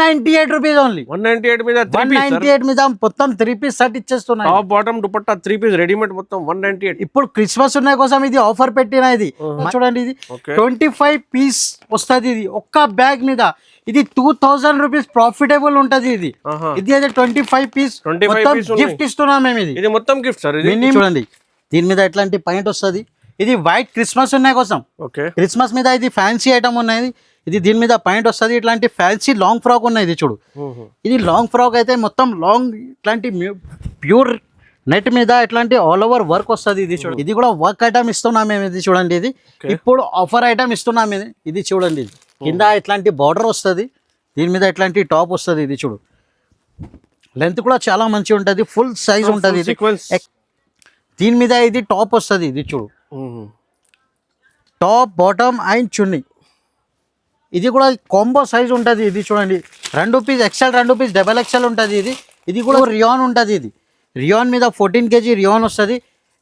198 rupees only. 198 మీద 198 మీద మొత్తం 3 పీస్ సెట్ ఇచ్చేస్తున్నాయి. Top bottom dupatta 3 piece readymade మొత్తం 198. ఇప్పుడు క్రిస్మస్ ఉన్న కోసం ఇది ఆఫర్ పెట్టిన ఇది చూడండి. ఇది 25 పీస్ వస్తుంది. ఇది ఒక్క బ్యాగ్ మీద ఇది 2000 రూపీస్ ప్రాఫిటబుల్ ఉంటది. ఇది అయితే 25 పీస్ గిఫ్ట్ ఇస్తున్నాం మేము. ఇది మొత్తం గిఫ్ట్ సార్. చూడండి దీని మీద ఎట్లాంటి పాయింట్ వస్తుంది. ఇది వైట్ క్రిస్మస్ ఉన్నాయి కోసం. క్రిస్మస్ మీద ఇది ఫ్యాన్సీ ఐటమ్ ఉన్నాయి. ఇది దీని మీద పాయింట్ వస్తుంది. ఇట్లాంటి ఫ్యాన్సీ లాంగ్ ఫ్రాక్ ఉన్నాయి. ఇది చూడు, ఇది లాంగ్ ఫ్రాక్ అయితే మొత్తం లాంగ్ ఇట్లాంటి ప్యూర్ నెట్ మీద ఇట్లాంటి ఆల్ ఓవర్ వర్క్ వస్తుంది. ఇది చూడు, ఇది కూడా వర్క్ ఐటమ్ ఇస్తున్నాం మేము. ఇది చూడండి, ఇది ఇప్పుడు ఆఫర్ ఐటమ్ ఇస్తున్నాం. ఇది చూడండి, ఇది కింద ఇట్లాంటి బార్డర్ వస్తుంది. దీని మీద ఇట్లాంటి టాప్ వస్తుంది. ఇది చూడు, లెంత్ కూడా చాలా మంచిగా ఉంటుంది. ఫుల్ సైజ్ ఉంటుంది. ఇది దీని మీద ఇది టాప్ వస్తుంది. ఇది చూడు, టాప్ బాటమ్ అండ్ చున్నీ. ఇది కూడా కాంబో సైజ్ ఉంటుంది. ఇది చూడండి, 2 piece XL, 2 piece double XL ఉంటుంది. ఇది కూడా రియాన్ ఉంటుంది. ఇది రియాన్ మీద 14 kg రియాన్ వస్తుంది.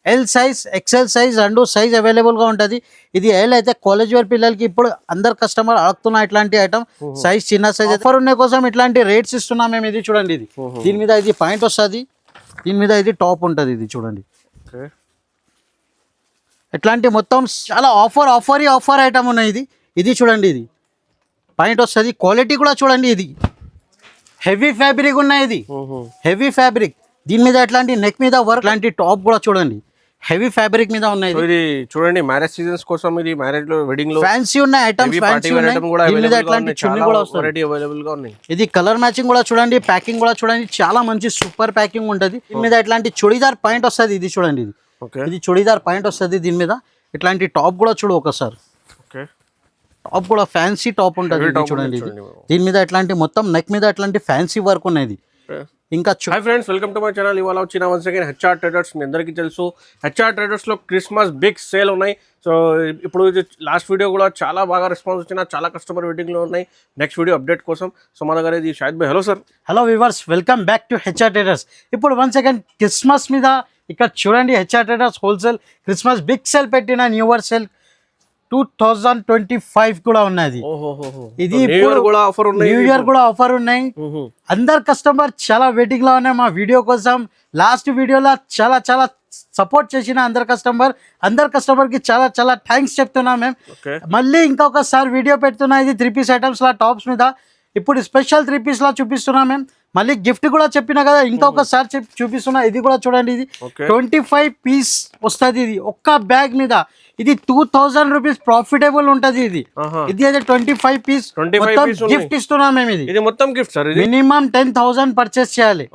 L size, XL size 2 size అవైలబుల్గా ఉంటుంది. ఇది ఎల్ అయితే కాలేజ్ వేర్ పిల్లలకి ఇప్పుడు అందరు కస్టమర్ అడుగుతున్నా ఇట్లాంటి ఐటమ్. సైజ్ చిన్న సైజ్ ఆఫర్ ఉన్న కోసం ఇట్లాంటి రేట్స్ ఇస్తున్నాం మేము. ఇది చూడండి, ఇది దీని మీద ఇది పాయింట్ వస్తుంది. దీని మీద ఇది టాప్ ఉంటుంది. ఇది చూడండి, ఇట్లాంటి మొత్తం చాలా ఆఫర్ ఐటమ్ ఉన్నాయి. ఇది చూడండి, ఇది పాయింట్ వస్తుంది. క్వాలిటీ కూడా చూడండి, ఇది హెవీ ఫ్యాబ్రిక్ ఉన్నాయి. ఇది హెవీ ఫ్యాబ్రిక్. దీని మీద ఇట్లాంటి నెక్ మీద వర్క్, ఇట్లాంటి టాప్ కూడా చూడండి హెవీ ఫ్యాబ్రిక్ మీద ఉన్నాయి. ఇది చూడండి, మ్యారేజ్ సీజన్స్ కోసం ఇది మ్యారేజ్ లో, వెడ్డింగ్ లో ఫ్యాన్సీ ఉన్నాయి ఐటమ్స్. దీని మీద ఇట్లాంటి చున్నీ కూడా వస్తుంది. అవైలబుల్ గా ఉన్నాయి. ఇది కలర్ మ్యాచింగ్ కూడా చూడండి, ప్యాకింగ్ కూడా చూడండి, చాలా మంచి సూపర్ ప్యాకింగ్ ఉంటుంది. దీని మీద ఇట్లాంటి చుడీదార్ పాయింట్ వస్తుంది. ఇది చూడండి, ఇది చుడీదార్ పాయింట్ వస్తుంది. దీని మీద ఇట్లాంటి టాప్ కూడా చూడు ఒకసారి. టాప్ కూడా ఫ్యాన్సీ టాప్ ఉంటుంది. చూడండి, దీని మీద ఇట్లాంటి మొత్తం నెక్ మీద ఇట్లాంటి ఫ్యాన్సీ వర్క్ ఉన్నాయి. ఇంకా hi friends, welcome to my channel. ఇవాళ వచ్చిన వన్స్ అగైన్ హెచ్ఆర్ ట్రేడర్స్. మీ అందరికీ తెలుసు, హెచ్ఆర్ ట్రేడర్స్లో క్రిస్మస్ బిగ్ సేల్ ఉన్నాయి. సో ఇప్పుడు లాస్ట్ వీడియో కూడా చాలా బాగా రెస్పాన్స్ వచ్చిన, చాలా కస్టమర్ వెయిటింగ్లో ఉన్నాయి నెక్స్ట్ వీడియో అప్డేట్ కోసం. సో మన దగ్గర ఇది షాహిద్ భాయ్. Hello sir. Hello viewers, welcome back to HR traders. ఇప్పుడు వన్స్ అగైన్ క్రిస్మస్ మీద ఇక్కడ చూడండి, HR traders wholesale Christmas big sale పెట్టిన న్యూ ఇయర్ సేల్ 2025 కూడా ఉన్నది. ఇది న్యూ ఇయర్ కూడా ఆఫర్ ఉన్నాయి. అందరు కస్టమర్ చాలా వెయిటింగ్ లో ఉన్నాయి మా వీడియో కోసం. లాస్ట్ వీడియోలో చాలా సపోర్ట్ చేసిన అందరు కస్టమర్ కి చాలా థ్యాంక్స్ చెప్తున్నా మేము. మళ్ళీ ఇంకొకసారి వీడియో పెడుతున్నా. ఇది 3 పీస్ ఐటమ్స్ లా టాప్స్ మీద ఇప్పుడు స్పెషల్ 3 పీస్ లా చూపిస్తున్నా మేము. మళ్ళీ గిఫ్ట్ కూడా చెప్పినా కదా, ఇంకొకసారి చూపిస్తున్నా. ఇది కూడా చూడండి, ఇది 25 పీస్ వస్తుంది. ఇది ఒక్క బ్యాగ్ మీద ఇది 2000 రూపీస్ ప్రాఫిటబుల్ ఉంటది. ఇది అయితే 25 పీస్ గిఫ్ట్ ఇస్తున్నాం మేము. ఇది మొత్తం గిఫ్ట్ సార్. మినిమం 10,000 పర్చేస్ చేయాలి.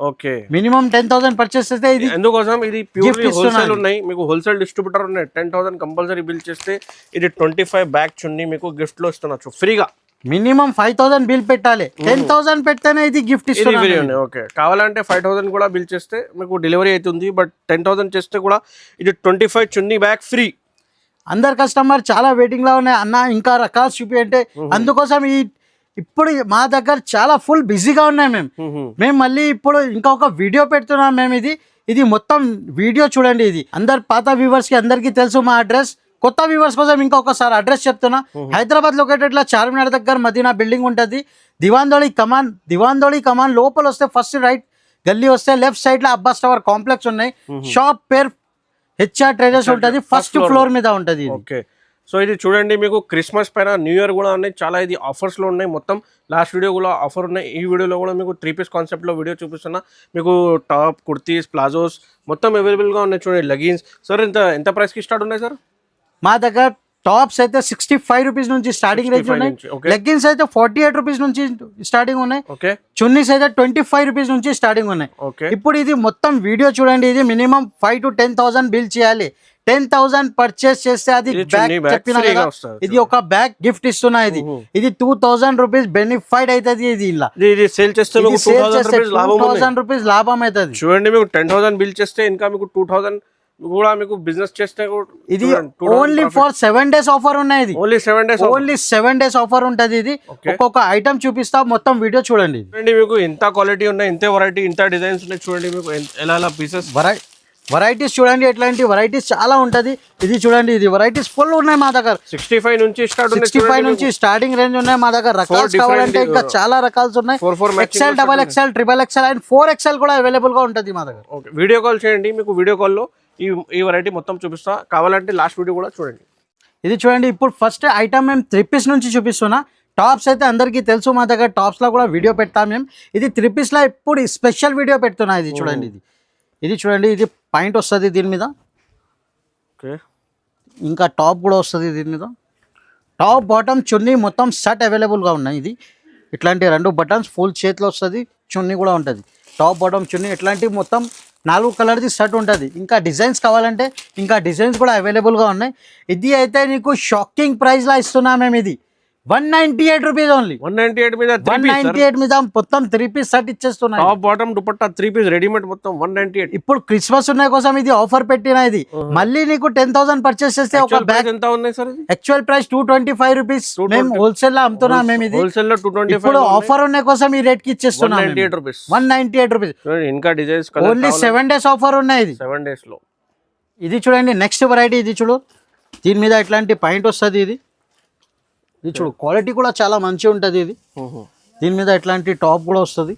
మినిమం 10,000 పర్చేస్ చేస్తే ఇది ఎందుకోసం, ఇది ప్యూర్లీ హోల్సేల్ ఉన్నాయి. మీకు హోల్సేల్ డిస్ట్రిబ్యూటర్ ఉన్నాయి. 10,000 కంపల్సరీ బిల్ చేస్తే ఇది 25 బ్యాగ్ చున్నీ మీకు గిఫ్ట్ లో ఇస్తున్నారు ఫ్రీగా. మినిమం 5,000 బిల్ పెట్టాలి. 10,000 పెడితేనే ఇది గిఫ్ట్ ఇస్తున్నాం. ఓకే, కావాలంటే 5,000 కూడా బిల్ చేస్తే మీకు డెలివరీ అవుతుంది. బట్ 10,000 చేస్తే కూడా ఇది 25 చున్నీ బ్యాగ్ ఫ్రీ. అందరు కస్టమర్ చాలా వెయిటింగ్ లో ఉన్నాయి. అన్న ఇంకా రకాలు చూపి అంటే అందుకోసం ఇప్పుడు మా దగ్గర చాలా ఫుల్ బిజీగా ఉన్నాయి మేము మళ్ళీ ఇప్పుడు ఇంకొక వీడియో పెడుతున్నాం మేము. ఇది మొత్తం వీడియో చూడండి. ఇది అందరు పాత వ్యూవర్స్ కి అందరికీ తెలుసు మా అడ్రస్. కొత్త వ్యూవర్స్ కోసం ఇంకొకసారి అడ్రస్ చెప్తున్నా. హైదరాబాద్ లొకేటెడ్ లా చార్మినార్ దగ్గర మదీనా బిల్డింగ్ ఉంటుంది. దివాందోళి కమాన్ లోపల వస్తే ఫస్ట్ రైట్ గల్లీ వస్తే లెఫ్ట్ సైడ్ లో అబ్బాస్ టవర్ కాంప్లెక్స్ ఉన్నాయి. షాప్ పేరు హెచ్ఆర్ ట్రేడర్స్ ఉంటుంది. ఫస్ట్ ఫ్లోర్ మీద ఉంటుంది. ఓకే, సో ఇది చూడండి, మీకు క్రిస్మస్ పైన న్యూ ఇయర్ కూడా ఉన్నాయి. చాలా ఇది ఆఫర్స్ లో ఉన్నాయి. మొత్తం లాస్ట్ వీడియో కూడా ఆఫర్ ఉన్నాయి. ఈ వీడియోలో కూడా మీకు 3 పీస్ కాన్సెప్ట్ లో వీడియో చూపిస్తున్నా. మీకు టాప్, కుర్తీస్, ప్లాజోస్ మొత్తం అవైలబుల్ గా ఉన్నాయి. చూడండి, లెగిన్స్. సార్ ఎంత ప్రైస్ కి స్టార్ట్ ఉన్నాయి సార్? మా దగ్గర టాప్స్ అయితే 65 రూపీస్ నుంచి స్టార్టింగ్ రేంజ్ ఉన్నాయి. లెగ్గిన్స్ అయితే 48 రూపీస్ నుంచి స్టార్టింగ్ ఉన్నాయి. చున్నీస్ అయితే 25 రూపీస్ నుంచి స్టార్టింగ్ ఉన్నాయి. ఇప్పుడు ఇది మొత్తం వీడియో చూడండి. ఇది మినిమం 5,000 to 10,000 బిల్ చేయాలి. 10,000 పర్చేస్ చేస్తే అది బ్యాగ్ చెప్పిన కదా, ఇది ఒక బ్యాగ్ గిఫ్ట్ ఇస్తున్నా. ఇది 2,000 రూపీస్ బెనిఫైట్ అవుతుంది. ఇది సేల్ చేస్తే 2,000 రూపీస్ లాభం అవుతుంది. చూడండి, మీకు 10,000 బిల్ చేస్తే ఇంకా మీకు 2,000 కూడా మీకు బిజినెస్ చేస్తే. ఇది ఓన్లీ ఫర్ 7 days ఆఫర్ ఉన్నాయి. ఓన్లీ 7 days ఆఫర్ ఉంటుంది. ఇది ఒక్కొక్క ఐటమ్ చూపిస్తా, మొత్తం వీడియో చూడండి. మీకు ఎంత క్వాలిటీ ఉన్నాయి, ఎంత వెరైటీ, ఎంత డిజైన్స్ ఉన్నాయి. చూడండి, మీకు ఎలా పీసెస్ వెరైటీస్ చూడండి, ఎట్లాంటి వెరైటీస్ చాలా ఉంటది. ఇది చూడండి, ఇది వెరైటీస్ ఫుల్ ఉన్నాయి మా దగ్గర. 65 నుంచి స్టార్ట్ 65 నుంచి స్టార్టింగ్ రేంజ్ ఉన్నాయి మా దగ్గర. రకాలు కావాలంటే ఇంకా చాలా రకాలు ఉన్నాయి. XL, double XL, triple XL and 4XL కూడా అవైలబుల్ గా ఉంటది మా దగ్గర. ఓకే, వీడియో కాల్ చేయండి, మీకు వీడియో కాల్లో ఈ వెరైటీ మొత్తం చూపిస్తా. కావాలంటే లాస్ట్ వీడియో కూడా చూడండి. ఇది చూడండి, ఇప్పుడు ఫస్ట్ ఐటమ్ మేము 3 పీస్ నుంచి చూపిస్తున్నా. టాప్స్ అయితే అందరికీ తెలుసు మా దగ్గర, టాప్స్ లో కూడా వీడియో పెడతాం మేము. ఇది 3 పీస్ లో ఇప్పుడు స్పెషల్ వీడియో పెడుతున్నా. ఇది చూడండి, ఇది చూడండి, ఇది పాయింట్ వస్తుంది దీని మీద. ఓకే, ఇంకా టాప్ కూడా వస్తుంది దీని మీద. టాప్ బాటమ్ చున్నీ మొత్తం సెట్ అవైలబుల్గా ఉన్నాయి. ఇది ఇట్లాంటి 2 బటన్స్ ఫుల్ చేతిలో వస్తుంది, చున్నీ కూడా ఉంటుంది. టాప్ బాటమ్ చున్నీ ఇట్లాంటి మొత్తం 4 కలర్ది సెట్ ఉంటుంది. ఇంకా డిజైన్స్ కావాలంటే ఇంకా డిజైన్స్ కూడా అవైలబుల్గా ఉన్నాయి. ఇది అయితే నీకు షాకింగ్ ప్రైస్లో ఇస్తున్నాం మేము. ఇది 198 రూపీస్ ఓన్లీ. 198 మీద 198 మీద మొత్తం 3 పీస్ సెట్ ఇచ్చేస్తున్నాయి. Top bottom dupatta 3 piece readymade మొత్తం 198. ఇప్పుడు క్రిస్మస్ ఉన్నాయి కోసం ఇది ఆఫర్ పెట్టిన. ఇది మళ్ళీ నీకు 10,000 పర్చేస్ చేస్తే ఒక బ్యాగ్ ఎంత ఉన్నాయి సార్? Actual price 225 rupees. మేము హోల్సేల్ లో అమ్ముతున్నాం మేము. ఇది హోల్సేల్ లో 225. ఇప్పుడు ఆఫర్ ఉన్నాయి కోసం ఈ రేట్ కి ఇచ్చేస్తున్నాం. 198 రూపీస్. 198 రూపీస్. ఇంకా డిజైన్స్ ఓన్లీ 7 డేస్ ఆఫర్ ఉన్నాయి. ఇది 7 డేస్ లో. ఇది చూడండి, నెక్స్ట్ వెరైటీ. ఇది చూడు, దీని మీద ఇట్లాంటి పాయింట్ వస్తుంది. ఇది చూడు, క్వాలిటీ కూడా చాలా మంచిగా ఉంటుంది. ఇది దీని మీద ఇట్లాంటి టాప్ కూడా వస్తుంది.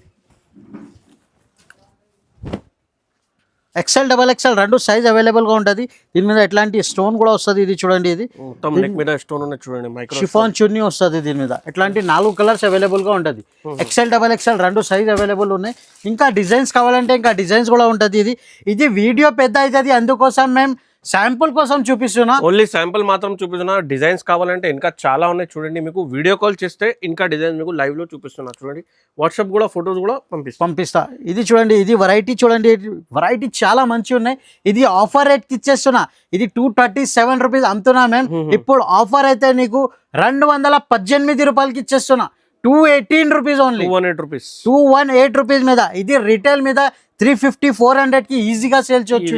XL, double XL 2 size available గా ఉంటుంది. దీని మీద ఎట్లాంటి స్టోన్ కూడా వస్తుంది. ఇది చూడండి, ఇది మొత్తం నెక్ మీద స్టోన్ ఉన్న చూడండి, మైక్రో షిఫాన్ చున్నీ వస్తుంది. దీని మీద ఇట్లాంటి 4 కలర్స్ అవైలబుల్ గా ఉంటుంది. XL, double XL 2 size available ఉన్నాయి. ఇంకా డిజైన్స్ కావాలంటే ఇంకా డిజైన్స్ కూడా ఉంటుంది. ఇది వీడియో పెద్ద అవుతుంది, అందుకోసం మేము శాంపుల్ కోసం చూపిస్తున్నా. ఓన్లీ శాంపుల్ మాత్రం చూపిస్తున్నా. డిజైన్స్ కావాలంటే ఇంకా చాలా ఉన్నాయి చూడండి. మీకు వీడియో కాల్ చేస్తే ఇంకా డిజైన్ మీకు లైవ్ లో చూపిస్తున్నా చూడండి. వాట్సాప్ కూడా ఫొటోస్ కూడా పంపిస్తా. ఇది చూడండి, ఇది వెరైటీ చూడండి, వెరైటీ చాలా మంచిగా ఉన్నాయి. ఇది ఆఫర్ రేట్ కి ఇచ్చేస్తున్నా. ఇది 237 రూపీస్ అమ్ముతున్నా మేము. ఇప్పుడు ఆఫర్ అయితే నీకు 218 రూపాయలకి ఇచ్చేస్తున్నా. 218 రూపీస్ ఓన్లీ. 218 రూపీస్. 218 రూపీస్ మీద. ఇది రిటైల్ మీద 350-400 కి ఈజీగా సేల్ చేసుకోవచ్చు.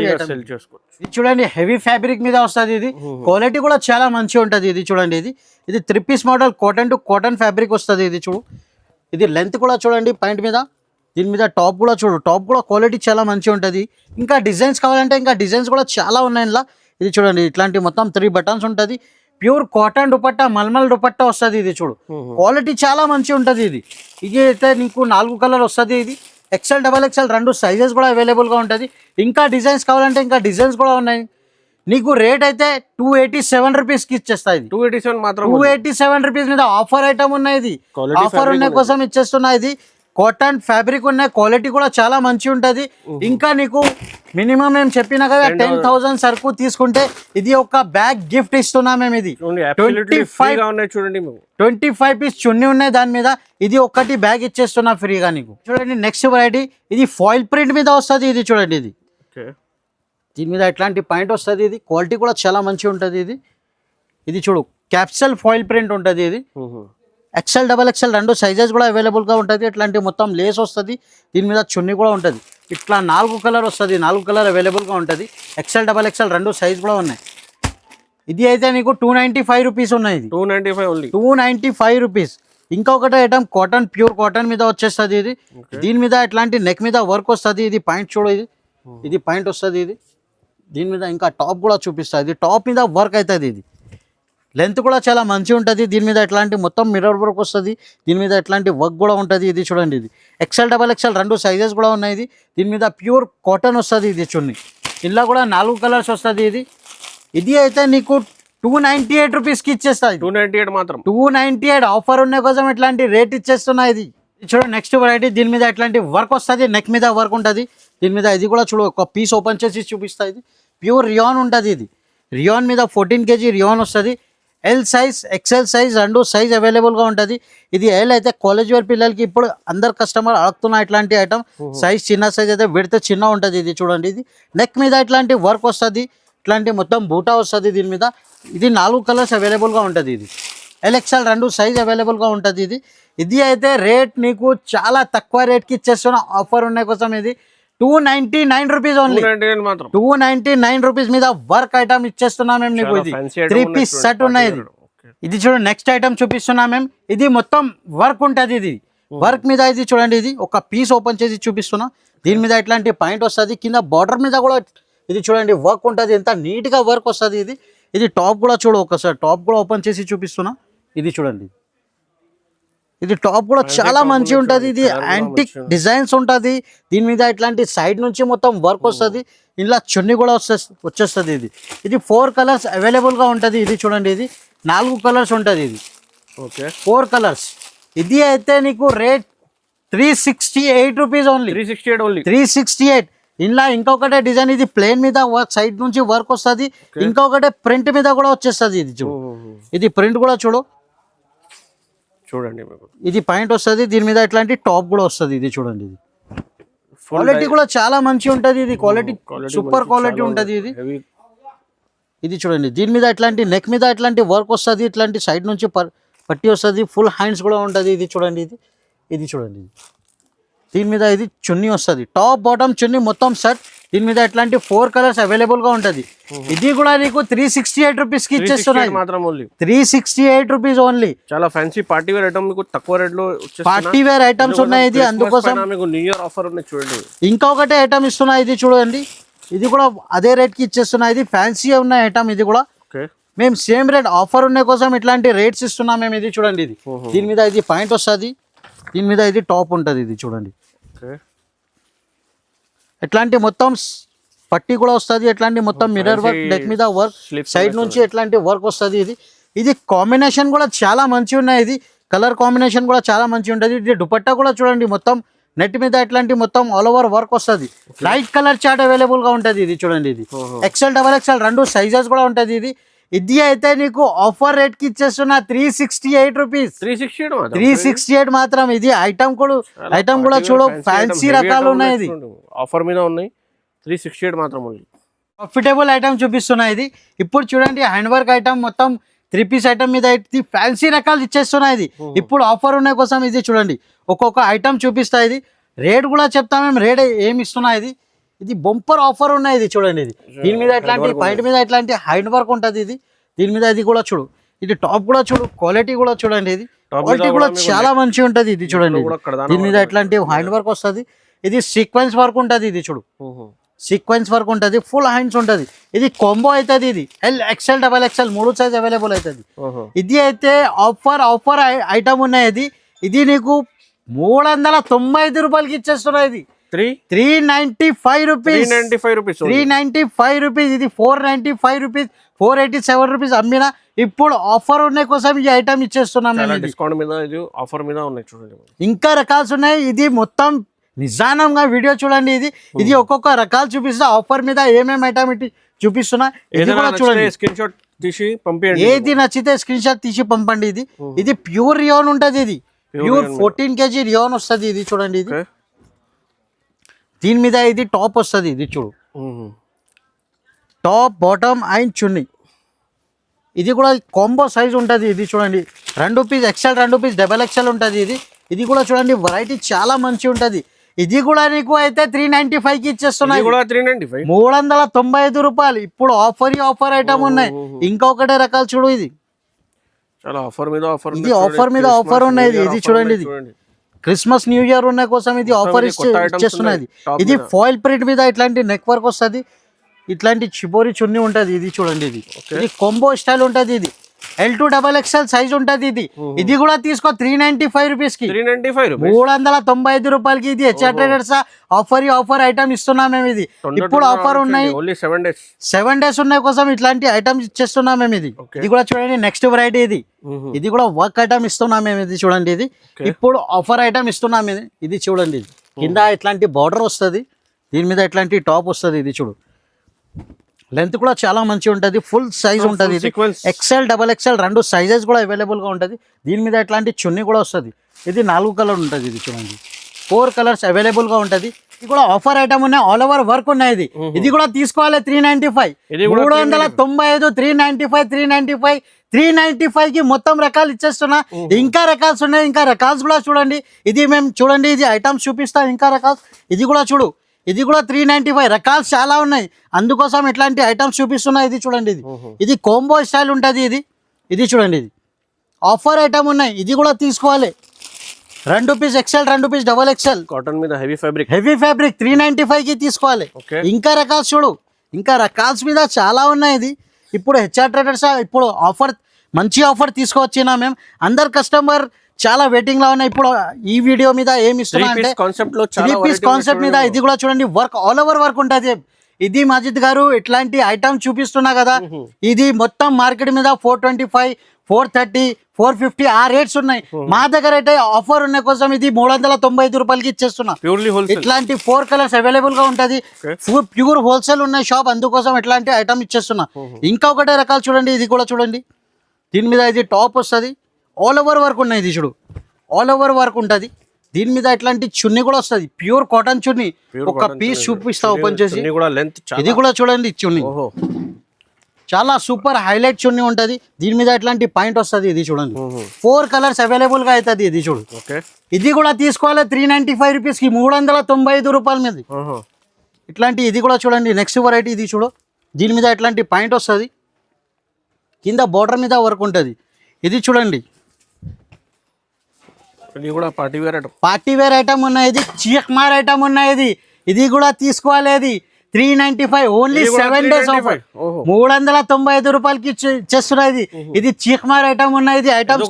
ఇది చూడండి, హెవీ ఫ్యాబ్రిక్ మీద వస్తుంది. ఇది క్వాలిటీ కూడా చాలా మంచిగా ఉంటుంది. ఇది చూడండి, ఇది 3 piece model, cotton to cotton fabric వస్తుంది. ఇది చూడు, ఇది లెంత్ కూడా చూడండి పాయింట్ మీద. దీని మీద టాప్ కూడా చూడు, టాప్ కూడా క్వాలిటీ చాలా మంచిగా ఉంటుంది. ఇంకా డిజైన్స్ కావాలంటే ఇంకా డిజైన్స్ కూడా చాలా ఉన్నాయి ఇందులో. ఇది చూడండి, ఇట్లాంటి మొత్తం 3 బటన్స్ ఉంటుంది. ప్యూర్ కాటన్ దుపట్టా, మల్మల్ దుపట్టా వస్తుంది. ఇది చూడు, క్వాలిటీ చాలా మంచిగా ఉంటుంది. ఇది అయితే నీకు 4 కలర్ వస్తుంది. ఇది ఎక్సెల్, డబల్ ఎక్సెల్ 2 సైజెస్ కూడా అవైలబుల్గా ఉంటుంది. ఇంకా డిజైన్స్ కావాలంటే ఇంకా డిజైన్స్ కూడా ఉన్నాయి. నీకు రేట్ అయితే 287 రూపీస్కి ఇచ్చేస్తాయి. 287 మాత్రం. 287 రూపీస్ మీద ఆఫర్ ఐటమ్ ఉన్నాయి. ఇది ఆఫర్ ఉన్న కోసం ఇచ్చేస్తున్నా. ఇది కాటన్ ఫ్యాబ్రిక్ ఉన్నాయి, క్వాలిటీ కూడా చాలా మంచిగా ఉంటుంది. ఇంకా నీకు మినిమం మేము చెప్పినా కదా 10,000 సరుకు తీసుకుంటే ఇది ఒక బ్యాగ్ గిఫ్ట్ ఇస్తున్నా మేము. ఇది 25 పీస్ చున్నీ ఉన్నాయి దాని మీద. ఇది ఒకటి బ్యాగ్ ఇచ్చేస్తున్నా ఫ్రీగా నీకు. చూడండి, నెక్స్ట్ వెరైటీ. ఇది ఫాయిల్ ప్రింట్ మీద వస్తుంది. ఇది చూడండి, దీని మీద ఎట్లాంటి పాయింట్ వస్తుంది. ఇది క్వాలిటీ కూడా చాలా మంచిగా ఉంటుంది. ఇది చూడు, క్యాప్సల్ ఫాయిల్ ప్రింట్ ఉంటుంది. ఇది ఎక్సెల్, డబల్ ఎక్సెల్ 2 సైజెస్ కూడా అవైలబుల్గా ఉంటుంది. ఇట్లాంటి మొత్తం లేస్ వస్తుంది. దీని మీద చున్నీ కూడా ఉంటుంది. ఇట్లా 4 కలర్ వస్తుంది. 4 కలర్ అవైలబుల్గా ఉంటుంది. ఎక్సెల్, డబల్ ఎక్సెల్ 2 సైజ్ కూడా ఉన్నాయి. ఇది అయితే నీకు 295 రూపీస్ ఉన్నాయి. 295 రూపీస్. ఇంకొకటి ఐటమ్ కాటన్, ప్యూర్ కాటన్ మీద వచ్చేస్తుంది. ఇది దీని మీద ఇట్లాంటి నెక్ మీద వర్క్ వస్తుంది. ఇది పాయింట్ చూడు, ఇది పాయింట్ వస్తుంది. దీని మీద ఇంకా టాప్ కూడా చూపిస్తుంది. ఇది టాప్ మీద వర్క్ అవుతుంది. ఇది లెంత్ కూడా చాలా మంచిగా ఉంటుంది. దీని మీద ఎట్లాంటి మొత్తం మిర్రర్ వర్క్ వస్తుంది. దీని మీద ఎట్లాంటి వర్క్ కూడా ఉంటుంది. ఇది చూడండి, ఇది ఎక్సెల్, డబల్ ఎక్సెల్ 2 సైజెస్ కూడా ఉన్నాయి. దీని మీద ప్యూర్ కాటన్ వస్తుంది. ఇది చున్నీ ఇలా కూడా 4 కలర్స్ వస్తుంది. ఇది అయితే నీకు 298 రూపీస్కి ఇచ్చేస్తుంది. 298 మాత్రం. 298 ఆఫర్ ఉన్న కోసం ఇట్లాంటి రేట్ ఇచ్చేస్తున్నా. ఇది చూడండి, నెక్స్ట్ వెరైటీ. దీని మీద ఎట్లాంటి వర్క్ వస్తుంది, నెక్ మీద వర్క్ ఉంటుంది. దీని మీద ఇది కూడా చూడు, ఒక పీస్ ఓపెన్ చేసి చూపిస్తా. ఇది ప్యూర్ రియాన్ ఉంటుంది. ఇది రియాన్ మీద 14 kg రియాన్ వస్తుంది. L size, XL size 2 size అవైలబుల్గా ఉంటుంది. ఇది ఎల్ అయితే కాలేజ్ వేర్ పిల్లలకి ఇప్పుడు అందరు కస్టమర్ అడుగుతున్నా ఇట్లాంటి ఐటమ్. సైజ్ చిన్న సైజ్ అయితే విడితే చిన్న ఉంటుంది. ఇది చూడండి, ఇది నెక్ మీద ఇట్లాంటి వర్క్ వస్తుంది. ఇట్లాంటి మొత్తం బూటా వస్తుంది దీని మీద. ఇది 4 కలర్స్ అవైలబుల్గా ఉంటుంది. ఇది ఎల్, ఎక్సెల్ 2 సైజ్ అవైలబుల్గా ఉంటుంది. ఇది అయితే రేట్ నీకు చాలా తక్కువ రేట్కి ఇచ్చేస్తున్నా. ఆఫర్ ఉన్న కోసం ఇది 299 రూపీస్ ఓన్లీ. 299 రూపీస్ మీద వర్క్ ఐటమ్ ఇచ్చేస్తున్నా మేము నీకు. ఇది 3 పీస్ సెట్ ఉన్నాయి. ఇది చూడండి, నెక్స్ట్ ఐటమ్ చూపిస్తున్నా మేము. ఇది మొత్తం వర్క్ ఉంటుంది. ఇది వర్క్ మీద ఇది చూడండి, ఇది ఒక పీస్ ఓపెన్ చేసి చూపిస్తున్నా. దీని మీద ఇట్లాంటి పాయింట్ వస్తుంది. కింద బార్డర్ మీద కూడా ఇది చూడండి వర్క్ ఉంటుంది, ఎంత నీట్గా వర్క్ వస్తుంది ఇది. ఇది టాప్ కూడా చూడు, ఒకసారి టాప్ కూడా ఓపెన్ చేసి చూపిస్తున్నా. ఇది చూడండి, ఇది టాప్ కూడా చాలా మంచి ఉంటుంది. ఇది యాంటిక్ డిజైన్స్ ఉంటుంది దీని మీద. ఇట్లాంటి సైడ్ నుంచి మొత్తం వర్క్ వస్తుంది. ఇలా చున్నీ కూడా వచ్చేస్తుంది. ఇది 4 కలర్స్ అవైలబుల్గా ఉంటుంది. ఇది చూడండి, ఇది 4 కలర్స్ ఉంటుంది. ఇది ఓకే 4 కలర్స్. ఇది అయితే నీకు రేట్ 368 రూపీస్ ఓన్లీ. 368 ఓన్లీ. 368. ఇలా ఇంకొకటే డిజైన్, ఇది ప్లేన్ మీద వర్క్, సైడ్ నుంచి వర్క్ వస్తుంది. ఇంకొకటే ప్రింట్ మీద కూడా వచ్చేస్తుంది. ఇది చూడు, ఇది ప్రింట్ కూడా చూడు, చూడండి మీకు ఇది పాయింట్ వస్తుంది. దీని మీద ఇట్లాంటి టాప్ కూడా వస్తుంది. ఇది చూడండి, ఇది క్వాలిటీ కూడా చాలా మంచి ఉంటుంది. ఇది క్వాలిటీ సూపర్ క్వాలిటీ ఉంటుంది. ఇది చూడండి, దీని మీద ఇట్లాంటి నెక్ మీద ఇట్లాంటి వర్క్ వస్తుంది. ఇట్లాంటి సైడ్ నుంచి పట్టి వస్తుంది. ఫుల్ హ్యాండ్స్ కూడా ఉంటుంది. ఇది చూడండి, ఇది చూడండి, దీని మీద ఇది చున్నీ వస్తుంది. టాప్ బాటమ్ చున్నీ మొత్తం సెట్. దీని మీద ఇట్లాంటి 4 కలర్స్ అవైలబుల్ గా ఉంటుంది. ఇది కూడా నీకు 368 రూపీస్ కి ఇచ్చేస్తున్నాయి. 368 రూపీస్ ఓన్లీ. చాలా ఫ్యాన్సీ పార్టీ వేర్ ఐటమ్ మీకు తక్కువ రేట్ లో పార్టీ వేర్ ఐటమ్స్ ఉన్నాయి. ఇది అందుకోసం మీకు న్యూ ఇయర్ ఆఫర్ ఉన్నాయి. చూడండి ఇంకొకటి ఐటమ్ ఇస్తున్నా. ఇది చూడండి, ఇది కూడా అదే రేట్ కి ఇచ్చేస్తున్నా. ఇది ఫ్యాన్సీ ఉన్న ఐటమ్. ఇది కూడా మేము సేమ్ రేట్ ఆఫర్ ఉన్న కోసం ఇట్లాంటి రేట్స్ ఇస్తున్నాం మేము. ఇది చూడండి, ఇది దీని మీద ఇది పాయింట్ వస్తుంది. దీని మీద ఇది టాప్ ఉంటుంది. ఇది చూడండి, ఎట్లాంటి మొత్తం పట్టి కూడా వస్తుంది. ఎట్లాంటి మొత్తం మిర్రర్ వర్క్, నెక్ మీద వర్క్, సైడ్ నుంచి ఎట్లాంటి వర్క్ వస్తుంది. ఇది కాంబినేషన్ కూడా చాలా మంచి ఉన్నాయి. ఇది కలర్ కాంబినేషన్ కూడా చాలా మంచి ఉంటుంది. ఇది దుపట్టా కూడా చూడండి, మొత్తం నెట్ మీద ఎట్లాంటి మొత్తం ఆల్ ఓవర్ వర్క్ వస్తుంది. లైట్ కలర్ చార్ట్ అవైలబుల్ గా ఉంటుంది. ఇది చూడండి, ఇది XL, XXL 2 సైజెస్ కూడా ఉంటుంది. ఇది అయితే నీకు ఆఫర్ రేట్ కి ఇచ్చేస్తున్నా 368 రూపీస్. 368 మాత్రం. ఇది ఐటమ్ కూడా చూడు, ఫ్యాన్సీ రకాలు ఉన్నాయి. ఇది ఆఫర్ మీద ఉన్నాయి. 368 మాత్రం ఓన్లీ. ప్రాఫిటబుల్ ఐటమ్ చూపిస్తున్నా. ఇది ఇప్పుడు చూడండి, హ్యాండ్ వర్క్ ఐటమ్ మొత్తం 3 పీస్ ఐటమ్ మీద ఇది ఫ్యాన్సీ రకాలు ఇచ్చేస్తున్నాయి. ఇది ఇప్పుడు ఆఫర్ ఉన్న కోసం ఇది చూడండి, ఒక్కొక్క ఐటమ్ చూపిస్తా. ఇది రేట్ కూడా చెప్తాం మేము, రేట్ ఏమి ఇస్తున్నా. ఇది బొంపర్ ఆఫర్ ఉన్నాయి. ఇది చూడండి, ఇది దీని మీద ఇట్లాంటి పాయింట్ మీద ఇట్లాంటి హ్యాండ్ వర్క్ ఉంటుంది. ఇది దీని మీద ఇది కూడా చూడు, ఇది టాప్ కూడా చూడు, క్వాలిటీ కూడా చూడండి. ఇది క్వాలిటీ కూడా చాలా మంచి ఉంటుంది. ఇది చూడండి, దీని మీద ఇట్లాంటి హ్యాండ్ వర్క్ వస్తుంది. ఇది సీక్వెన్స్ వర్క్ ఉంటుంది. ఇది చూడు, సీక్వెన్స్ వర్క్ ఉంటుంది. ఫుల్ హ్యాండ్స్ ఉంటుంది. ఇది కాంబో అవుతుంది. ఇది L, XL, XXL 3 size available అవుతుంది. ఇది అయితే ఆఫర్ ఐటమ్ ఉన్నాయి. ఇది నీకు 395 రూపాయలకి ఇచ్చేస్తున్నా. ఇది 395 రూపీస్. 395 రూపీస్. ఇది 495 రూపీస్, 487 రూపీస్ అమ్మినా. ఇప్పుడు ఆఫర్ ఉన్న కోసం ఈ ఐటమ్ ఇచ్చేస్తున్నాం. డిస్కౌంట్ మీద ఇది ఆఫర్ మీద ఉన్నాయి. చూడండి ఇంకా రకాల్స్ ఉన్నాయి. ఇది మొత్తం నిజానంగా వీడియో చూడండి. ఇది ఒక్కొక్క రకాలు చూపిస్తా. ఆఫర్ మీద ఏమేమి ఐటమ్ ఇట్టి చూపిస్తున్నా. ఇది కూడా చూడండి, స్క్రీన్ షాట్ తీసి పంపించండి. ఏది నచ్చితే స్క్రీన్ షాట్ తీసి పంపండి. ఇది ప్యూర్ రియోన్ ఉంటుంది. ఇది ప్యూర్ 14 kg రియోన్ వస్తుంది. ఇది చూడండి, ఇది దీని మీద ఇది టాప్ వస్తుంది. ఇది చూడు, టాప్ బాటమ్ అండ్ చున్నీ. ఇది కూడా కాంబో సైజ్ ఉంటుంది. ఇది చూడండి, 2 పీస్ XL, 2 పీస్ XXL ఉంటుంది. ఇది కూడా చూడండి, వెరైటీ చాలా మంచి ఉంటుంది. ఇది కూడా నీకు అయితే 395 కి ఇచ్చేస్తున్నాయి. 395 రూపాయలు. ఇప్పుడు ఆఫర్ ఐటమ్ ఉన్నాయి. ఇంకొకటే రకాలు చూడు. ఇది చాలా ఆఫర్ మీద ఆఫర్. ఇది ఆఫర్ మీద ఆఫర్ ఉన్నాయి. ఇది చూడండి, ఇది క్రిస్మస్ న్యూ ఇయర్ ఉన్న కోసం ఇది ఆఫర్ ఇచ్చేస్తున్నది. ఇది ఫాయిల్ ప్రింట్ మీద ఇట్లాంటి నెక్ వర్క్ వస్తుంది. ఇట్లాంటి చిబోరి చున్నీ ఉంటుంది. ఇది చూడండి, ఇది కాంబో స్టైల్ ఉంటుంది. ఇది L2 XXL సైజ్ ఉంటుంది. ఇది కూడా తీసుకో 395 రూపీస్ కి. 395 రూపాయలకి. ఇది HR ట్రేడర్స్ ఆఫర్ ఐటమ్ ఇస్తున్నాం మేము. ఇది ఇప్పుడు ఆఫర్ ఉన్నాయి. 7 డేస్ ఉన్నాయి కోసం ఇట్లాంటి ఐటమ్స్ ఇచ్చేస్తున్నాం మేము. ఇది కూడా చూడండి, నెక్స్ట్ వెరైటీ. ఇది కూడా వర్క్ ఐటమ్ ఇస్తున్నాం మేము. ఇది చూడండి, ఇది ఇప్పుడు ఆఫర్ ఐటమ్ ఇస్తున్నాం. ఇది చూడండి, కింద ఇట్లాంటి బార్డర్ వస్తుంది. దీని మీద ఇట్లాంటి టాప్ వస్తుంది. ఇది చూడు, లెంత్ కూడా చాలా మంచి ఉంటుంది. ఫుల్ సైజ్ ఉంటుంది. XL, XXL 2 సైజెస్ కూడా అవైలబుల్ గా ఉంటుంది. దీని మీద ఇట్లాంటి చున్నీ కూడా వస్తుంది. ఇది 4 కలర్ ఉంటుంది. ఇది చూడండి, 4 కలర్స్ అవైలబుల్ గా ఉంటుంది. ఇది కూడా ఆఫర్ ఐటమ్ ఉన్నాయి. ఆల్ ఓవర్ వర్క్ ఉన్నాయి. ఇది కూడా తీసుకోవాలి 395. 395, 395, 395 కి మొత్తం రకాలు ఇచ్చేస్తున్నా. ఇంకా రకాల్స్ ఉన్నాయి. ఇంకా రకాల్స్ కూడా చూడండి. ఇది మేము చూడండి, ఇది ఐటమ్స్ చూపిస్తాం. ఇంకా రకాల్స్ ఇది కూడా చూడు, ఇది కూడా 395. రకాలు చాలా ఉన్నాయి, అందుకోసం ఇట్లాంటి ఐటమ్స్ చూపిస్తున్నా. ఇది చూడండి, ఇది కాంబో స్టైల్ ఉంటుంది. ఇది చూడండి, ఇది ఆఫర్ ఐటమ్ ఉన్నాయి. ఇది కూడా తీసుకోవాలి. 2 piece XL, 2 piece XXL cotton మీద హెవీ ఫ్యాబ్రిక్ 395 కి తీసుకోవాలి. ఇంకా రకాలు చూడు, ఇంకా రకాల్స్ మీద చాలా ఉన్నాయి. ఇది ఇప్పుడు హెచ్ఆర్ ట్రేడర్స్ ఇప్పుడు ఆఫర్ మంచి ఆఫర్ తీసుకొచ్చినా మేము. అందరు కస్టమర్ చాలా వెయిటింగ్ లో ఉన్నాయి. ఇప్పుడు ఈ వీడియో మీద ఏమి ఇస్తున్నా అంటే కాన్సెప్ట్ లో త్రీ పీస్ కాన్సెప్ట్ మీద ఇది కూడా చూడండి, వర్క్ ఆల్ ఓవర్ వర్క్ ఉంటుంది. ఇది మజిద్ గారు ఇట్లాంటి ఐటమ్ చూపిస్తున్నా కదా, ఇది మొత్తం మార్కెట్ మీద 425, 430, 450 ఆ రేట్స్ ఉన్నాయి. మా దగ్గర అయితే ఆఫర్ ఉన్న కోసం ఇది 395 రూపాయలకి ఇచ్చేస్తున్నా. ఇట్లాంటి 4 కలర్స్ అవైలబుల్ గా ఉంటది. ప్యూర్ హోల్సేల్ ఉన్నాయి షాప్, అందుకోసం ఇట్లాంటి ఐటమ్ ఇచ్చేస్తున్నా. ఇంకా ఒకటే రకాలు చూడండి, ఇది కూడా చూడండి. దీని మీద ఇది టాప్ వస్తుంది, ఆల్ ఓవర్ వర్క్ ఉన్నాయి. ఇది చూడు, ఆల్ ఓవర్ వర్క్ ఉంటుంది. దీని మీద ఇట్లాంటి చున్నీ కూడా వస్తుంది, ప్యూర్ కాటన్ చున్నీ. ఒక పీస్ చూపిస్తా ఓపెన్ చేసి. ఇది కూడా చూడండి చున్నీ, చాలా సూపర్ హైలైట్ చున్నీ ఉంటది. దీని మీద ఇట్లాంటి పాయింట్ వస్తుంది. ఇది చూడండి, 4 కలర్స్ అవైలబుల్ గా అవుతుంది. ఇది చూడు, ఇది కూడా తీసుకోవాలి 395 రూపీస్ కి, 395 రూపాయల మీద ఇట్లాంటి. ఇది కూడా చూడండి, నెక్స్ట్ వెరైటీ ఇది చూడు. దీని మీద ఇట్లాంటి పాయింట్ వస్తుంది, కింద బోర్డర్ మీద వర్క్ ఉంటుంది. ఇది చూడండి, ఇది కూడా పార్టీ వేర్ ఐటమ్ ఉన్నాయి. ఇది చీక్మార్ ఐటమ్ ఉన్నాయి. ఇది కూడా తీసుకోవాలి. ఇది 395 ఓన్లీ 7 డేస్ ఆఫర్, 395 రూపాయలకి ఇచ్చేస్తున్నాయి. ఇది చీక్మార్ ఐటమ్ ఉన్నాయి. ఇది ఐటమ్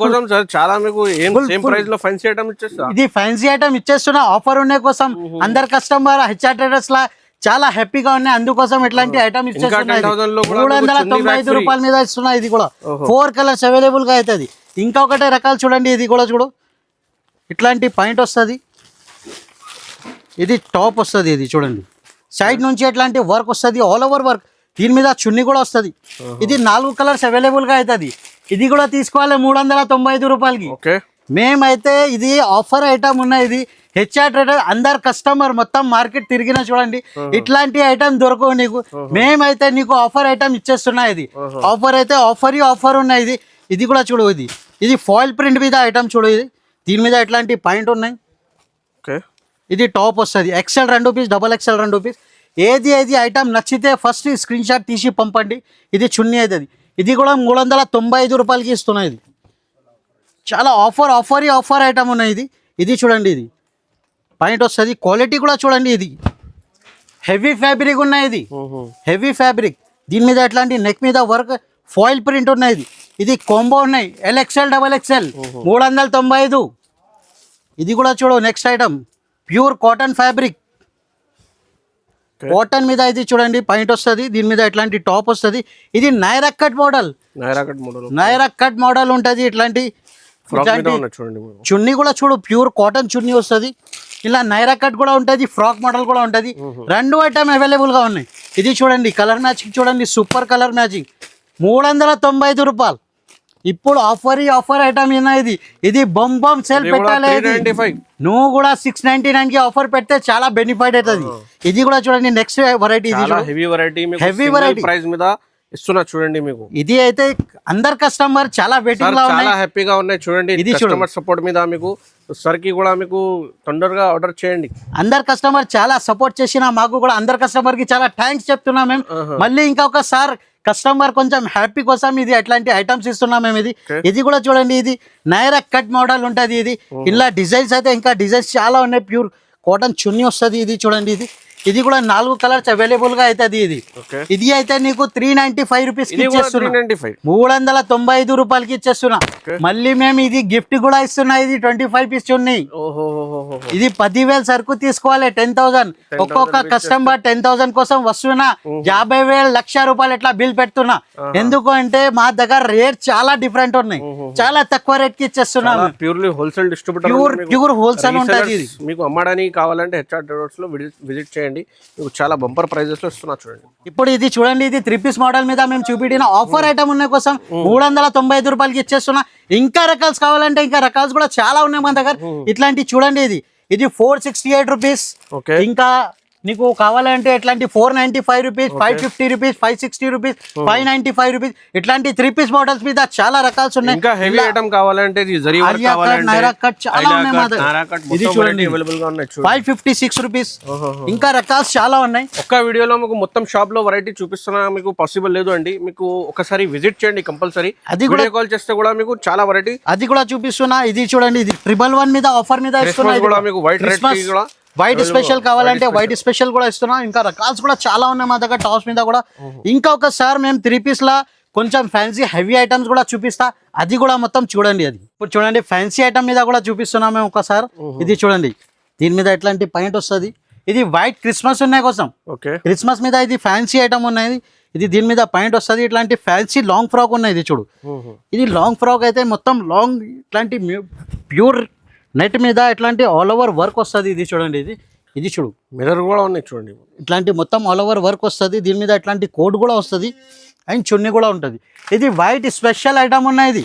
చాలా మీకు సేమ్ ప్రైస్ లో ఫ్యాన్సీ ఐటమ్ ఇచ్చేస్తా. ఇది ఫ్యాన్సీ ఐటమ్ ఇచ్చేస్తున్నా ఆఫర్ ఉన్నాయి కోసం. అందరు కస్టమర్ హెచ్ఆర్ ట్రేడర్స్ లా చాలా హ్యాపీగా ఉన్నాయి, అందుకోసం ఇట్లాంటి ఐటమ్ ఇచ్చేస్తున్నాయి. 395 రూపాయల మీద ఇస్తున్నా. ఇది కూడా 4 కలర్స్ అవైలబుల్ గా అవుతుంది. ఇంకా ఒకటే రకాలు చూడండి, ఇది కూడా చూడు, ఇట్లాంటి పాయింట్ వస్తుంది. ఇది టాప్ వస్తుంది. ఇది చూడండి, సైడ్ నుంచి ఎట్లాంటి వర్క్ వస్తుంది, ఆల్ ఓవర్ వర్క్. దీని మీద చున్నీ కూడా వస్తుంది. ఇది 4 కలర్స్ అవైలబుల్ గా అవుతుంది. ఇది కూడా తీసుకోవాలి 395 రూపాయలకి. మేమైతే ఇది ఆఫర్ ఐటమ్ ఉన్నాయి. ఇది హెచ్ఆర్ ట్రేడర్ అందరు కస్టమర్ మొత్తం మార్కెట్ తిరిగినా చూడండి, ఇట్లాంటి ఐటమ్ దొరకవు నీకు. మేమైతే నీకు ఆఫర్ ఐటమ్ ఇచ్చేస్తున్నా. ఇది ఆఫర్ అయితే ఆఫర్ ఉన్నాయి. ఇది కూడా చూడు, ఇది ఫాయిల్ ప్రింట్ మీద ఐటమ్ చూడు. ఇది దీని మీద ఎట్లాంటి పాయింట్ ఉన్నాయి. ఇది టాప్ వస్తుంది, XL 2 పీస్, XXL 2 పీస్. ఏది ఐటమ్ నచ్చితే ఫస్ట్ స్క్రీన్ షాట్ తీసి పంపండి. ఇది చున్నీ అవుతుంది. ఇది కూడా 395 రూపాయలకి ఇస్తున్నాయి. ఇది చాలా ఆఫర్ ఐటమ్ ఉన్నాయి. ఇది చూడండి, ఇది పాయింట్ వస్తుంది. క్వాలిటీ కూడా చూడండి, ఇది హెవీ ఫ్యాబ్రిక్ ఉన్నాయి. ఇది హెవీ ఫ్యాబ్రిక్. దీని మీద ఎట్లాంటి నెక్ మీద వర్క్ ఫాయిల్ ప్రింట్ ఉన్నాయి. ఇది కాంబో ఉన్నాయి, LXL, XXL 395. ఇది కూడా చూడు, next item pure cotton fabric, cotton మీద ఇది చూడండి పాయింట్ వస్తుంది. దీని మీద ఇట్లాంటి టాప్ వస్తుంది. ఇది నైరా కట్ మోడల్ ఉంటుంది. ఇట్లాంటి చున్నీ కూడా చూడు, ప్యూర్ కాటన్ చున్నీ వస్తుంది. ఇలా నైరా కట్ కూడా ఉంటుంది, ఫ్రాక్ మోడల్ కూడా ఉంటుంది. 2 ఐటమ్ అవైలబుల్ గా ఉన్నాయి. ఇది చూడండి, కలర్ మ్యాచింగ్ చూడండి, సూపర్ కలర్ మ్యాచింగ్, 395 రూపాయలు. ఇప్పుడు ఆఫర్ ఐటమ్ ఇది బొంబం సేల్ పెట్టాలి. నువ్వు కూడా 699 కి ఆఫర్ పెడితే చాలా బెనిఫిట్ అవుతుంది. ఇది కూడా చూడండి, next variety. Heavy variety price మీద ఇస్తున్నా చూడండి. మీకు ఇది అయితే అందరు కస్టమర్ చాలా వెయిటింగ్ లో చాలా హ్యాపీగా ఉన్నాయి. చూడండి, ఇది కస్టమర్ సపోర్ట్ మీద మీకు సర్ కి కూడా మీకు తొందరగా ఆర్డర్ చేయండి. అందరు కస్టమర్ చాలా సపోర్ట్ చేసిన మాకు కూడా అందరు కస్టమర్ కి చాలా థ్యాంక్స్ చెప్తున్నాం మేము. మళ్ళీ ఇంకొకసారి కస్టమర్ కొంచెం హ్యాపీ కోసం ఇది అట్లాంటి ఐటమ్స్ ఇస్తున్నాం మేము. ఇది కూడా చూడండి, ఇది నైరా కట్ మోడల్ ఉంటుంది. ఇది ఇలా డిజైన్స్ అయితే ఇంకా డిజైన్స్ చాలా ఉన్నాయి. ప్యూర్ కాటన్ చున్నీ వస్తుంది. ఇది చూడండి, ఇది కూడా 4 కలర్స్ అవైలబుల్ గా అవుతుంది. ఇది అయితే నీకు 395 రూపీస్ 395 రూపాయలకి ఇచ్చేస్తున్నా. మళ్ళీ మేము ఇది గిఫ్ట్ కూడా ఇస్తున్నా. ఇది 25 పీస్ చున్నీ. ఇది 10,000 సరుకు తీసుకోవాలి, 10,000. ఒక్కొక్క కస్టమర్ 10,000 కోసం వస్తున్నా 50,000 1,00,000 రూపాయలు ఎట్లా బిల్ పెడుతున్నా. ఎందుకు అంటే మా దగ్గర రేట్ చాలా డిఫరెంట్ ఉన్నాయి, చాలా తక్కువ రేట్ కి ఇచ్చేస్తున్నా. Purely wholesale distributor, pure wholesale ఉంటుంది. మీకు అమ్మడానికి కావాలంటే హెచ్ఆర్ ట్రేడర్స్ లో విజిట్ చేయండి. మీకు చాలా బంపర్ ప్రైజెస్ లో ఇస్తున్నా చూడండి. ఇప్పుడు ఇది చూడండి, ఇది 3 పీస్ మోడల్ మీద మేము చూపించిన ఆఫర్ ఐటమ్ ఉన్న కోసం 395 రూపాయలకి ఇచ్చేస్తున్నా. ఇంకా రకాల్స్ కావాలంటే ఇంకా రకాల్స్ కూడా చాలా ఉన్నాయి మన దగ్గర. ఇట్లాంటి చూడండి, ఇది 468 రూపీస్. ఇంకా నీకు కావాలంటే ఇట్లాంటి 495 రూపీస్, 550 రూపీస్, 560 రూపీస్, 595 రూపీస్. ఇట్లాంటి 3 పీస్ మోడల్స్ మీద చాలా రకాల్స్ ఉన్నాయి. ఇంకా హెవీ ఐటమ్ కావాలంటే నైరా కట్ చాలా ఉన్నాయి మా దగ్గర. ఇది చూడండి, 556 రూపీస్. ఇంకా రకాల్స్ చాలా ఉన్నాయి. ఒక్క వీడియోలో మీకు మొత్తం షాప్ లో వెరైటీ చూపిస్తున్నా మీకు పాసిబుల్ లేదు అండి. మీకు ఒకసారి విజిట్ చేయండి కంపల్సరీ. అది వీడియో కాల్ చేస్తే కూడా మీకు చాలా వెరైటీ అది కూడా చూపిస్తున్నా. ఇది చూడండి, ఇది 111 మీద ఆఫర్ మీద ఇస్తున్నా. మీకు వైట్ రెడ్ కూడా వైట్ స్పెషల్ కావాలంటే వైట్ స్పెషల్ కూడా ఇస్తున్నాం. ఇంకా రకాల్స్ కూడా చాలా ఉన్నాయి మా దగ్గర టాప్స్ మీద కూడా. ఇంకా ఒకసారి మేము 3 పీస్ లా కొంచెం ఫ్యాన్సీ హెవీ ఐటమ్స్ కూడా చూపిస్తా, అది కూడా మొత్తం చూడండి. అది ఇప్పుడు చూడండి ఫ్యాన్సీ ఐటమ్ మీద కూడా చూపిస్తున్నాం మేము ఒకసారి. ఇది చూడండి, దీని మీద ఎట్లాంటి పాయింట్ వస్తుంది. ఇది వైట్ క్రిస్మస్ ఉన్నాయి కోసం, క్రిస్మస్ మీద ఇది ఫ్యాన్సీ ఐటమ్ ఉన్నాయి. ఇది దీని మీద పాయింట్ వస్తుంది. ఇట్లాంటి ఫ్యాన్సీ లాంగ్ ఫ్రాక్ ఉన్నాయి. ఇది చూడు, ఇది లాంగ్ ఫ్రాక్ అయితే మొత్తం లాంగ్ ఇట్లాంటి ప్యూర్ నెట్ మీద ఇట్లాంటి ఆల్ ఓవర్ వర్క్ వస్తుంది. ఇది చూడండి, ఇది చూడు మిర్రర్ కూడా ఉన్నాయి చూడండి. ఇట్లాంటి మొత్తం ఆల్ ఓవర్ వర్క్ వస్తుంది. దీని మీద ఇట్లాంటి కోట్ కూడా వస్తుంది అండ్ చున్నీ కూడా ఉంటుంది. ఇది వైట్ స్పెషల్ ఐటమ్ ఉన్నాయి. ఇది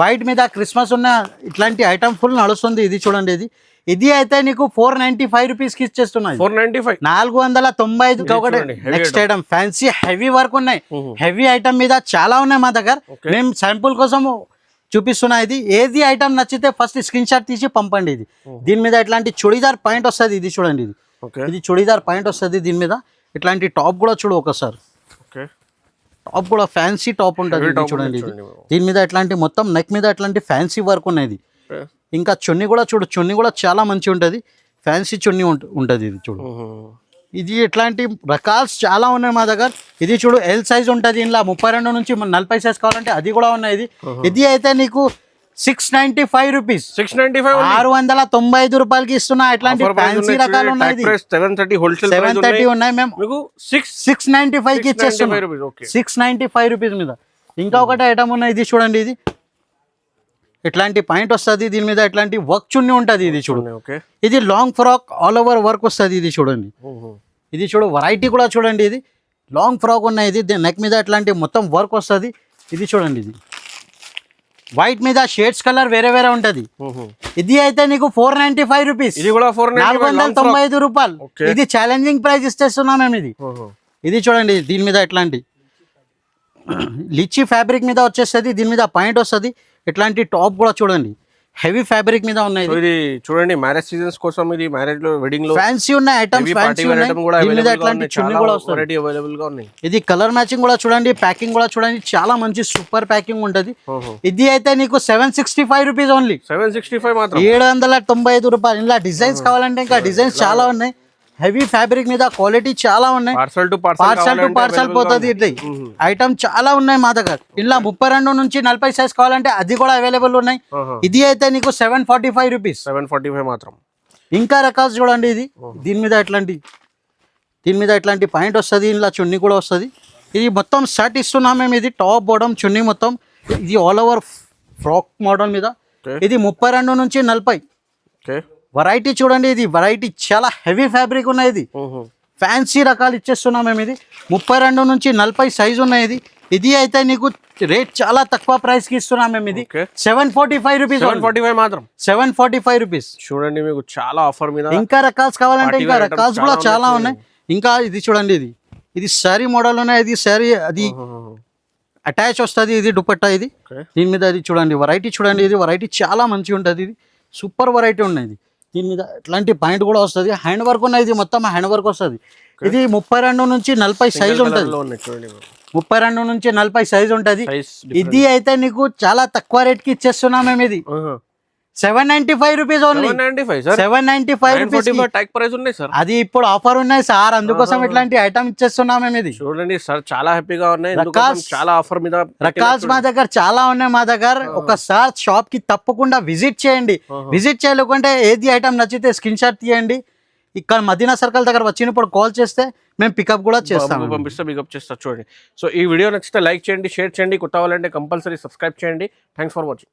వైట్ మీద క్రిస్మస్ ఉన్న ఇట్లాంటి ఐటమ్ ఫుల్ నడుస్తుంది. ఇది చూడండి, ఇది అయితే నీకు 495 రూపీస్కి ఇచ్చేస్తున్నాయి. 495. ఒకటి next item fancy heavy work ఉన్నాయి. హెవీ ఐటమ్ మీద చాలా ఉన్నాయి మా దగ్గర. మేము శాంపుల్ కోసం చూపిస్తున్నా. ఇది ఏది ఐటమ్ నచ్చితే ఫస్ట్ స్క్రీన్ షాట్ తీసి పంపండి. ఇది దీని మీద ఇట్లాంటి చుడీదార్ పాయింట్ వస్తుంది. ఇది చూడండి, ఇది చుడీదార్ పాయింట్ వస్తుంది. దీని మీద ఇట్లాంటి టాప్ కూడా చూడు ఒకసారి. టాప్ కూడా ఫ్యాన్సీ టాప్ ఉంటుంది. ఇది చూడండి, దీని మీద ఇట్లాంటి మొత్తం నెక్ మీద ఇట్లాంటి ఫ్యాన్సీ వర్క్ ఉన్నది. ఇంకా చున్నీ కూడా చూడు, చున్నీ కూడా చాలా మంచి ఉంటుంది. ఫ్యాన్సీ చున్నీ ఉంటుంది. ఇది చూడు, ఇది ఇట్లాంటి రకాల్స్ చాలా ఉన్నాయి మా దగ్గర. ఇది చూడు ఎల్ సైజ్ ఉంటుంది. ఇంట్లో 32 నుంచి 40 సైజ్ కావాలంటే అది కూడా ఉన్నాయి. ఇది అయితే నీకు 695 రూపీస్, 695 రూపాయలకి ఇస్తున్నా. ఇట్లాంటి ఫ్యాన్సీ రకాలు ఉన్నాయి. 730 ఉన్నాయి. మేము 695 కి ఇచ్చేస్తున్నాం. 695 రూపీస్ మీద. ఇంకా ఒకటి ఐటమ్ ఉన్నాయి. ఇది చూడండి, ఇది ఇట్లాంటి పాయింట్ వస్తుంది. దీని మీద ఇట్లాంటి వర్క్ చున్నీ ఉంటుంది. ఇది చూడు, ఇది long frock all over work వస్తుంది. ఇది చూడండి, ఇది చూడు వెరైటీ కూడా చూడండి. ఇది లాంగ్ ఫ్రాక్ ఉన్నాయి. ఇది నెక్ మీద ఇట్లాంటి మొత్తం వర్క్ వస్తుంది. ఇది చూడండి, ఇది వైట్ మీద షేడ్స్ కలర్ వేరే వేరే ఉంటది. ఇది అయితే నీకు 495 రూపీస్, 495 రూపాయలు. ఇది ఛాలెంజింగ్ ప్రైస్ ఇచ్చేస్తున్నాం మేము. ఇది చూడండి, దీని మీద ఇట్లాంటి లిచీ ఫ్యాబ్రిక్ మీద వచ్చేస్తుంది. దీని మీద పాయింట్ వస్తుంది. ఇట్లాంటి టాప్ కూడా చూడండి హెవీ ఫ్యాబ్రిక్ మీద ఉన్నాయి. ఇది చూడండి మ్యారేజ్ సీజన్స్ కోసం, ఇది మ్యారేజ్ లో వెడ్డింగ్ లో ఫ్యాన్సీ ఉన్నాయి ఐటమ్స్. ఫ్యాన్సీ ఉన్నాయి. దీని మీద ఇట్లాంటి చున్నీ కూడా వస్తుంది. అవైలబుల్ గా ఉన్నాయి. ఇది కలర్ మ్యాచింగ్ కూడా చూడండి, ప్యాకింగ్ కూడా చూడండి, చాలా మంచి సూపర్ ప్యాకింగ్ ఉంటది. ఇది అయితే నీకు 765 రూపీస్ ఓన్లీ. 765 మాత్రం, 795 రూపాయలు. ఇలా డిజైన్స్ కావాలంటే ఇంకా డిజైన్స్ చాలా ఉన్నాయి. హెవీ ఫ్యాబ్రిక్ మీద క్వాలిటీ చాలా ఉన్నాయి. పార్సల్ టు పార్సల్ పోతుంది. ఇట్లా ఐటమ్ చాలా ఉన్నాయి మా దగ్గర. ఇలా 32 నుంచి 40 సైజ్ కావాలంటే అది కూడా అవైలబుల్ ఉన్నాయి. ఇది అయితే నీకు 745 రూపీస్, 745 మాత్రం. ఇంకా రకాలు చూడండి. ఇది దీని మీద ఇట్లాంటి పాయింట్ వస్తుంది. ఇలా చున్నీ కూడా వస్తుంది. ఇది మొత్తం సెట్ ఇస్తున్నాం మేము. ఇది టాప్ బాటమ్ చున్నీ మొత్తం. ఇది ఆల్ ఓవర్ ఫ్రాక్ మోడల్ మీద. ఇది 32 నుంచి 40. వెరైటీ చూడండి, ఇది వెరైటీ చాలా హెవీ ఫ్యాబ్రిక్ ఉన్నాయి. ఇది ఫ్యాన్సీ రకాలు ఇచ్చేస్తున్నాం మేము. ఇది 32 నుంచి 40 సైజ్ ఉన్నాయి. ఇది అయితే నీకు రేట్ చాలా తక్కువ ప్రైస్ కి ఇస్తున్నాం మేము. ఇది 745 రూపీస్, 745 మాత్రం, 745 రూపీస్. చూడండి మీకు చాలా ఆఫర్ మీద. ఇంకా రకాల్స్ కావాలంటే ఇంకా రకాల్స్ కూడా చాలా ఉన్నాయి. ఇంకా ఇది చూడండి, ఇది శారీ మోడల్ ఉన్నాయి. ఇది శారీ అది అటాచ్ వస్తుంది. ఇది దుపట్టా. ఇది దీని మీద ఇది చూడండి వెరైటీ చూడండి. ఇది వెరైటీ చాలా మంచిగా ఉంటుంది. ఇది సూపర్ వెరైటీ ఉన్నాయి. దీని మీద ఇట్లాంటి పాయింట్ కూడా వస్తుంది. హ్యాండ్ వర్క్ ఉన్నాయి. ఇది మొత్తం హ్యాండ్ వర్క్ వస్తుంది. ఇది 32 నుంచి 40 సైజ్ ఉంటుంది. 32 నుంచి 40 సైజ్ ఉంటుంది. ఇది అయితే నీకు చాలా తక్కువ రేట్ కి ఇచ్చేస్తున్నాం మేము. ఇది 795 rupees only. 795 rupees tag price ఉన్నాయి సార్. అది ఇప్పుడు ఆఫర్ ఉన్నాయి సార్, అందుకోసం ఇట్లాంటి ఐటమ్ ఇచ్చేస్తున్నాం మేము. ఇది చూడండి సార్, చాలా హ్యాపీగా ఉన్నాయి. చాలా ఆఫర్ మీద రకాల్స్ మా దగ్గర చాలా ఉన్నాయి. మా దగ్గర ఒకసారి షాప్ కి తప్పకుండా విజిట్ చేయండి. విజిట్ చేయలేకుంటే ఏది ఐటమ్ నచ్చితే స్క్రీన్ షాట్ తీయండి. ఇక్కడ మదీనా సర్కిల్ దగ్గర వచ్చినప్పుడు కాల్ చేస్తే మేము పికప్ కూడా చేస్తాం, పంపిస్తే పికప్ చేస్తారు. చూడండి, సో ఈ వీడియో నచ్చితే లైక్ చేయండి, షేర్ చేయండి. కొత్త వాళ్ళంటే కంపల్సరీ సబ్స్క్రైబ్ చేయండి. Thanks for watching.